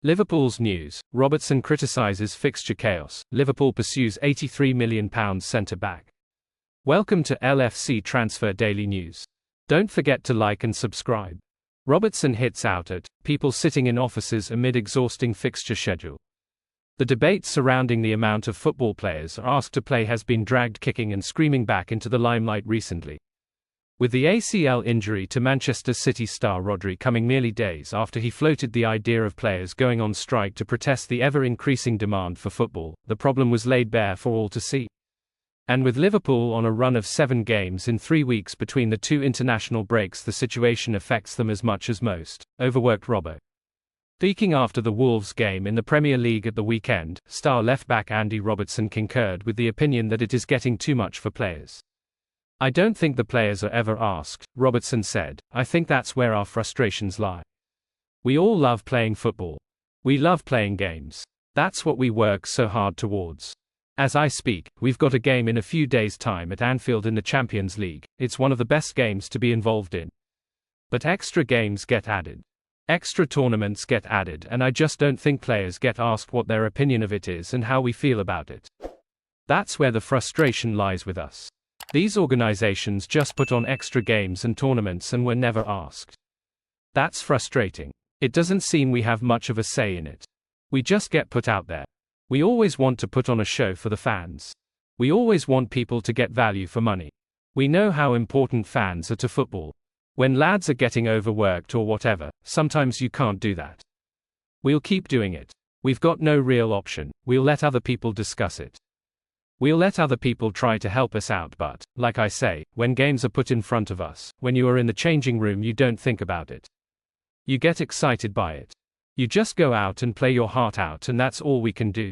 Liverpool's news. Robertson criticises fixture chaos. Liverpool pursues £83 million centre-back. Welcome to LFC Transfer Daily News. Don't forget to like and subscribe. Robertson hits out at people sitting in offices amid exhausting fixture schedule. The debate surrounding the amount of football players are asked to play has been dragged kicking and screaming back into the limelight recently. With the ACL injury to Manchester City star Rodri coming merely days after he floated the idea of players going on strike to protest the ever-increasing demand for football, the problem was laid bare for all to see. And with Liverpool on a run of 7 games in 3 weeks between the 2 international breaks, the situation affects them as much as most. Overworked Robbo. Speaking after the Wolves game in the Premier League at the weekend, star left-back Andy Robertson concurred with the opinion that it is getting too much for players. "I don't think the players are ever asked," Robertson said. "I think that's where our frustrations lie. We all love playing football. We love playing games. That's what we work so hard towards. As I speak, we've got a game in a few days' time at Anfield in the Champions League. It's one of the best games to be involved in. But extra games get added. Extra tournaments get added, and I just don't think players get asked what their opinion of it is and how we feel about it. That's where the frustration lies with us. These organizations just put on extra games and tournaments and were never asked. That's frustrating. It doesn't seem we have much of a say in it. We just get put out there. We always want to put on a show for the fans. We always want people to get value for money. We know how important fans are to football. When lads are getting overworked or whatever, sometimes you can't do that. We'll keep doing it. We've got no real option. We'll let other people discuss it. We'll let other people try to help us out, but, like I say, when games are put in front of us, when you are in the changing room, you don't think about it. You get excited by it. You just go out and play your heart out, and that's all we can do.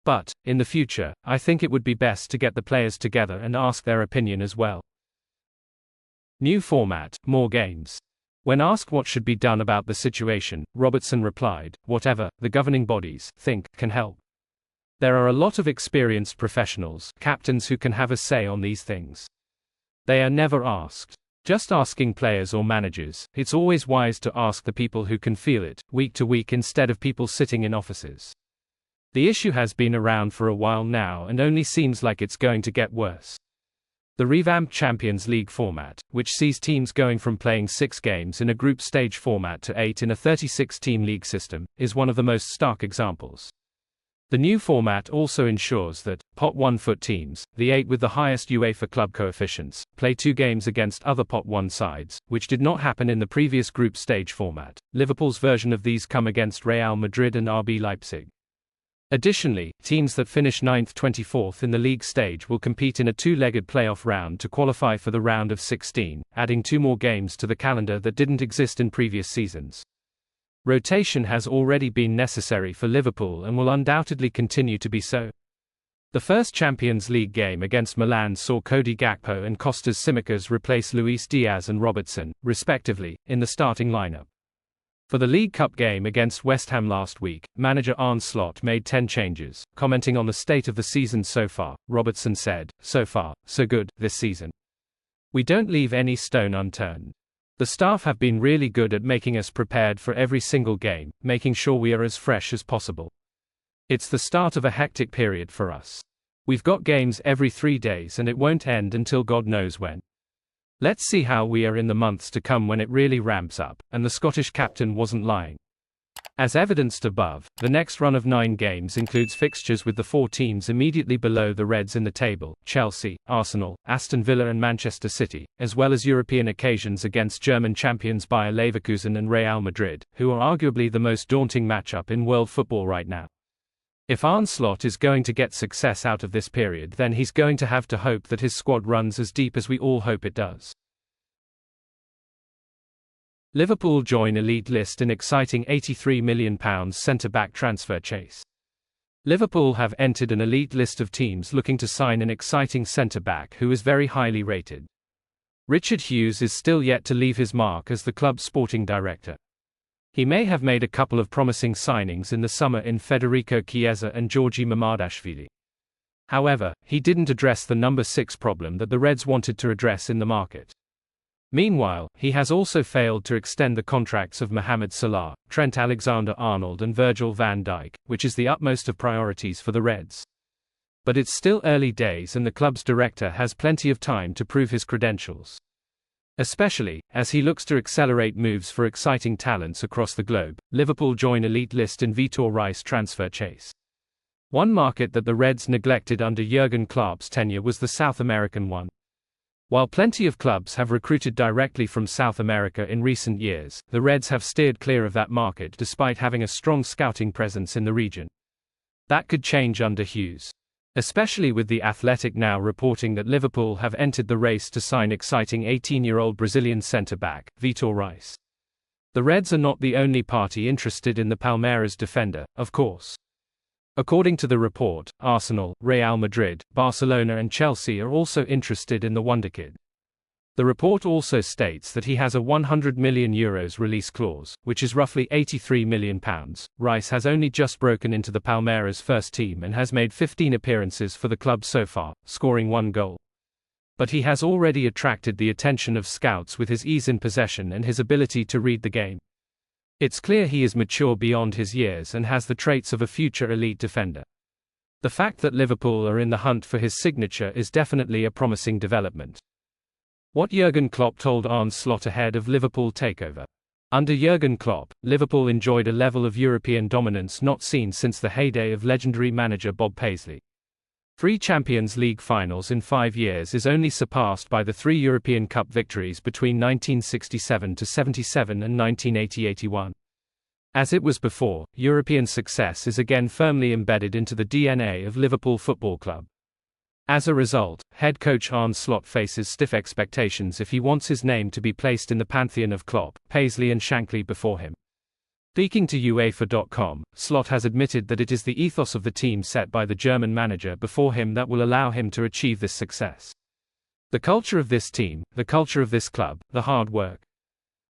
But, in the future, I think it would be best to get the players together and ask their opinion as well. New format, more games. When asked what should be done about the situation, Robertson replied, "Whatever the governing bodies think can help. There are a lot of experienced professionals, captains who can have a say on these things. They are never asked. Just asking players or managers, it's always wise to ask the people who can feel it, week to week, instead of people sitting in offices. The issue has been around for a while now and only seems like it's going to get worse." The revamped Champions League format, which sees teams going from playing 6 games in a group stage format to 8 in a 36-team league system, is one of the most stark examples. The new format also ensures that Pot 1 foot teams, the 8 with the highest UEFA club coefficients, play 2 games against other Pot 1 sides, which did not happen in the previous group stage format. Liverpool's version of these come against Real Madrid and RB Leipzig. Additionally, teams that finish 9th 24th in the league stage will compete in a 2-legged playoff round to qualify for the round of 16, adding 2 more games to the calendar that didn't exist in previous seasons. Rotation has already been necessary for Liverpool and will undoubtedly continue to be so. The first Champions League game against Milan saw Cody Gakpo and Kostas Tsimikas replace Luis Diaz and Robertson, respectively, in the starting lineup. For the League Cup game against West Ham last week, manager Arne Slot made 10 changes. Commenting on the state of the season so far, Robertson said, "So far, so good, this season. We don't leave any stone unturned. The staff have been really good at making us prepared for every single game, making sure we are as fresh as possible. It's the start of a hectic period for us. We've got games every 3 days and it won't end until God knows when. Let's see how we are in the months to come when it really ramps up," and the Scottish captain wasn't lying. As evidenced above, the next run of 9 games includes fixtures with the 4 teams immediately below the Reds in the table, Chelsea, Arsenal, Aston Villa and Manchester City, as well as European occasions against German champions Bayer Leverkusen and Real Madrid, who are arguably the most daunting matchup in world football right now. If Arne Slot is going to get success out of this period, then he's going to have to hope that his squad runs as deep as we all hope it does. Liverpool join elite list in exciting £83 million centre-back transfer chase. Liverpool have entered an elite list of teams looking to sign an exciting centre-back who is very highly rated. Richard Hughes is still yet to leave his mark as the club's sporting director. He may have made a couple of promising signings in the summer in Federico Chiesa and Georgi Mamardashvili. However, he didn't address the number 6 problem that the Reds wanted to address in the market. Meanwhile, he has also failed to extend the contracts of Mohamed Salah, Trent Alexander-Arnold and Virgil van Dijk, which is the utmost of priorities for the Reds. But it's still early days and the club's director has plenty of time to prove his credentials. Especially, as he looks to accelerate moves for exciting talents across the globe. Liverpool join elite list in Vitor Rice transfer chase. One market that the Reds neglected under Jurgen Klopp's tenure was the South American one. While plenty of clubs have recruited directly from South America in recent years, the Reds have steered clear of that market despite having a strong scouting presence in the region. That could change under Hughes. Especially with The Athletic now reporting that Liverpool have entered the race to sign exciting 18-year-old Brazilian centre-back, Vitor Rice. The Reds are not the only party interested in the Palmeiras defender, of course. According to the report, Arsenal, Real Madrid, Barcelona and Chelsea are also interested in the wonderkid. The report also states that he has a €100 million release clause, which is roughly £83 million. Rice has only just broken into the Palmeiras first team and has made 15 appearances for the club so far, scoring 1 goal. But he has already attracted the attention of scouts with his ease in possession and his ability to read the game. It's clear he is mature beyond his years and has the traits of a future elite defender. The fact that Liverpool are in the hunt for his signature is definitely a promising development. What Jurgen Klopp told Arne Slot ahead of Liverpool takeover. Under Jurgen Klopp, Liverpool enjoyed a level of European dominance not seen since the heyday of legendary manager Bob Paisley. 3 Champions League finals in 5 years is only surpassed by the 3 European Cup victories between 1967-77 and 1980-81. As it was before, European success is again firmly embedded into the DNA of Liverpool Football Club. As a result, head coach Arne Slot faces stiff expectations if he wants his name to be placed in the pantheon of Klopp, Paisley and Shankly before him. Speaking to UEFA.com, Slot has admitted that it is the ethos of the team set by the German manager before him that will allow him to achieve this success. The culture of this team, the culture of this club, the hard work.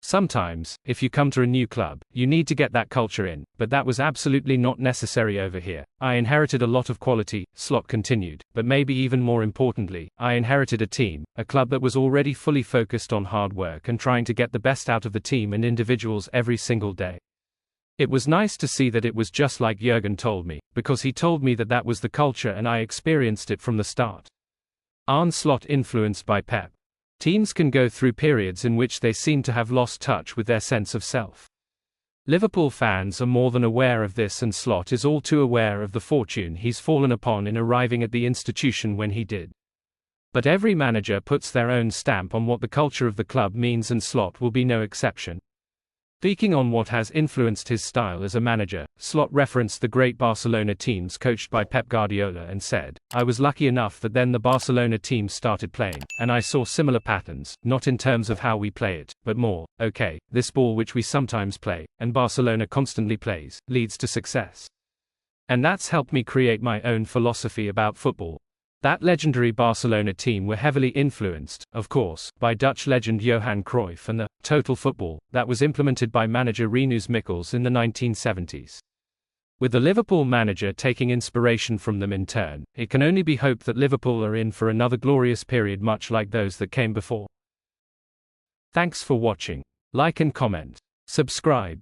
Sometimes, if you come to a new club, you need to get that culture in, but that was absolutely not necessary over here. I inherited a lot of quality, Slot continued, but maybe even more importantly, I inherited a team, a club that was already fully focused on hard work and trying to get the best out of the team and individuals every single day. It was nice to see that it was just like Jurgen told me, because he told me that that was the culture and I experienced it from the start. Arne Slot influenced by Pep. Teams can go through periods in which they seem to have lost touch with their sense of self. Liverpool fans are more than aware of this and Slot is all too aware of the fortune he's fallen upon in arriving at the institution when he did. But every manager puts their own stamp on what the culture of the club means and Slot will be no exception. Speaking on what has influenced his style as a manager, Slot referenced the great Barcelona teams coached by Pep Guardiola and said, "I was lucky enough that then the Barcelona team started playing, and I saw similar patterns, not in terms of how we play it, but more, okay, this ball which we sometimes play, and Barcelona constantly plays, leads to success. And that's helped me create my own philosophy about football." That legendary Barcelona team were heavily influenced, of course, by Dutch legend Johan Cruyff and the total football that was implemented by manager Rinus Michels in the 1970s. With the Liverpool manager taking inspiration from them in turn, it can only be hoped that Liverpool are in for another glorious period much like those that came before. Thanks for watching. Like and comment. Subscribe.